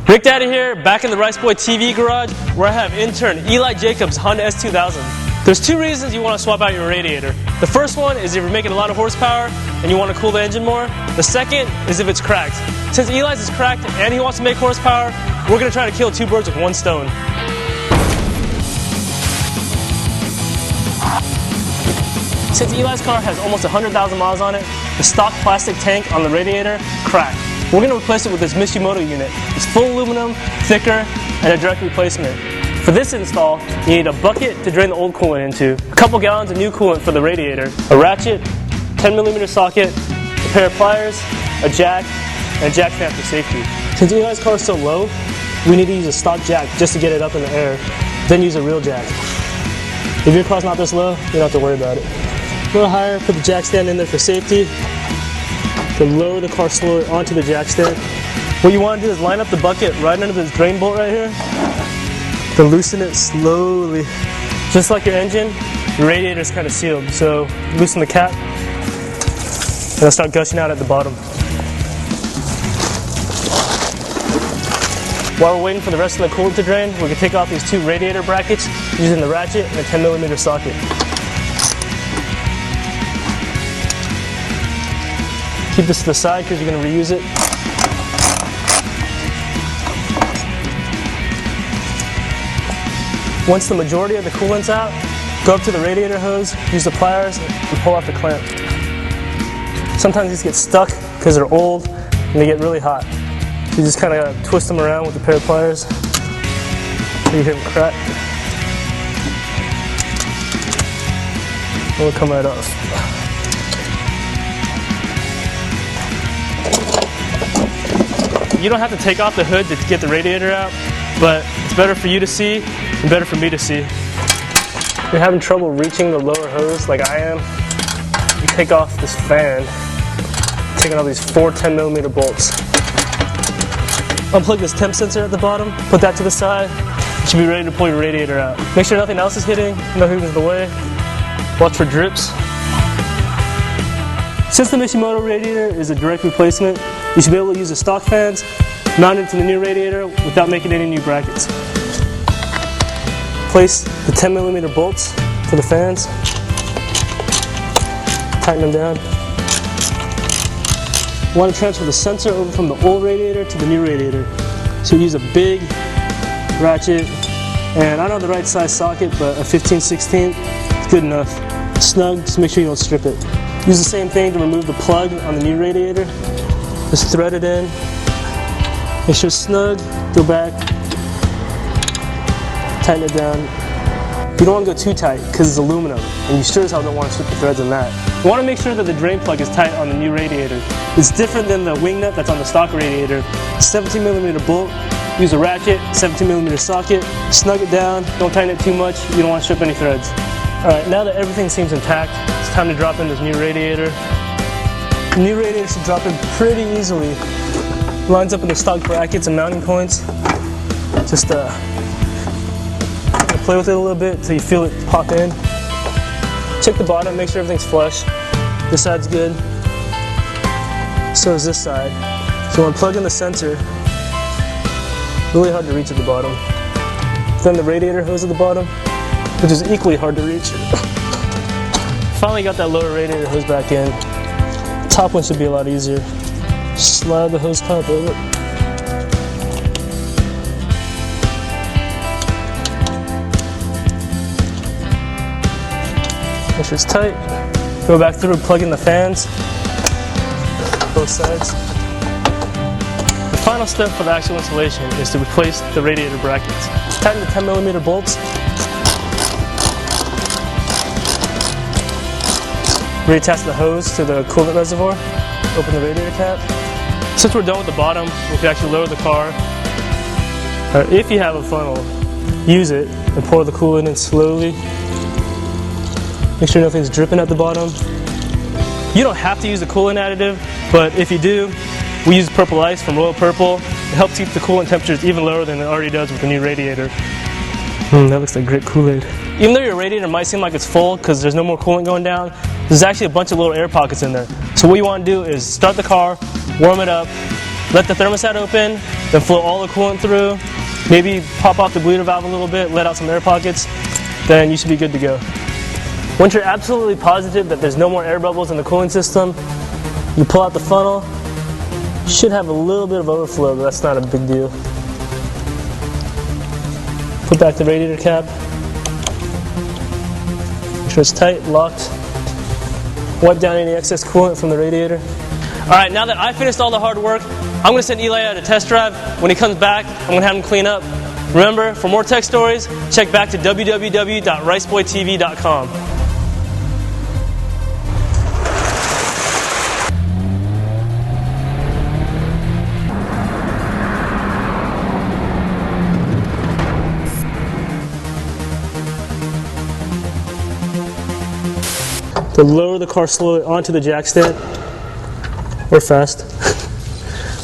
Rick Daddy here, back in the riceboytv garage, where I have intern Eli Jacobs' Honda S2000. There's two reasons you want to swap out your radiator. The first one is if you're making a lot of horsepower and you want to cool the engine more. The second is if it's cracked. Since Eli's is cracked and he wants to make horsepower, we're going to try to kill two birds with one stone. Since Eli's car has almost 100,000 miles on it, the stock plastic tank on the radiator cracked. We're going to replace it with this Mishimoto unit. It's full aluminum, thicker, and a direct replacement. For this install, you need a bucket to drain the old coolant into, a couple gallons of new coolant for the radiator, a ratchet, 10mm socket, a pair of pliers, a jack, and a jack stand for safety. Since Eli's car is so low, we need to use a stock jack just to get it up in the air, then use a real jack. If your car's not this low, you don't have to worry about it. A little higher, put the jack stand in there for safety. Then lower the car slower onto the jack stand. What you want to do is line up the bucket right under this drain bolt right here. Then loosen it slowly. Just like your engine, your radiator is kind of sealed. So loosen the cap and it'll start gushing out at the bottom. While we're waiting for the rest of the coolant to drain, we can take off these two radiator brackets using the ratchet and a 10mm socket. Keep this to the side because you're going to reuse it. Once the majority of the coolant's out, go up to the radiator hose, use the pliers, and pull off the clamp. Sometimes these get stuck because they're old and they get really hot. You just kind of twist them around with a pair of pliers so you hear them crack. And it'll come right off. You don't have to take off the hood to get the radiator out, but it's better for you to see and better for me to see. If you're having trouble reaching the lower hose like I am, you take off this fan, taking all these 4 10mm bolts. Unplug this temp sensor at the bottom, put that to the side, you should be ready to pull your radiator out. Make sure nothing else is hitting, nothing is in the way. Watch for drips. Since the Mishimoto radiator is a direct replacement, you should be able to use the stock fans mounted to the new radiator without making any new brackets. Place the 10mm bolts for the fans, tighten them down. You want to transfer the sensor over from the old radiator to the new radiator. So use a big ratchet, and I don't have the right size socket, but a 15/16 is good enough. Snug, just make sure you don't strip it. Use the same thing to remove the plug on the new radiator. Just thread it in, make sure it's snug, go back, tighten it down. You don't want to go too tight because it's aluminum, and you sure as hell don't want to strip the threads on that. You want to make sure that the drain plug is tight on the new radiator. It's different than the wing nut that's on the stock radiator. 17mm bolt, use a ratchet, 17mm socket, snug it down, don't tighten it too much, you don't want to strip any threads. Alright, now that everything seems intact, it's time to drop in this new radiator. The new radiator should drop in pretty easily. Lines up in the stock brackets and mounting points. Just play with it a little bit until you feel it pop in. Check the bottom, make sure everything's flush. This side's good. So is this side. So when plug in the sensor, really hard to reach at the bottom. Then the radiator hose at the bottom, which is equally hard to reach. Finally got that lower radiator hose back in. Top one should be a lot easier. Slide the hose pipe over. Make sure it's tight. Go back through and plug in the fans. Both sides. The final step for the actual installation is to replace the radiator brackets. Tighten the 10mm bolts. Reattach the hose to the coolant reservoir. Open the radiator cap. Since we're done with the bottom, we can actually lower the car. Or if you have a funnel, use it and pour the coolant in slowly. Make sure nothing's dripping at the bottom. You don't have to use the coolant additive, but if you do, we use Purple Ice from Royal Purple. It helps keep the coolant temperatures even lower than it already does with the new radiator. That looks like great Kool-Aid. Even though your radiator might seem like it's full because there's no more coolant going down, there's actually a bunch of little air pockets in there. So what you want to do is start the car, warm it up, let the thermostat open, then flow all the coolant through, maybe pop off the bleeder valve a little bit, let out some air pockets, then you should be good to go. Once you're absolutely positive that there's no more air bubbles in the cooling system, you pull out the funnel. You should have a little bit of overflow, but that's not a big deal. Put back the radiator cap. Make sure it's tight, locked. Wipe down any excess coolant from the radiator. Alright, now that I finished all the hard work, I'm going to send Eli out a test drive. When he comes back, I'm going to have him clean up. Remember, for more tech stories, check back to www.riceboytv.com. To lower the car slowly onto the jack stand, or fast.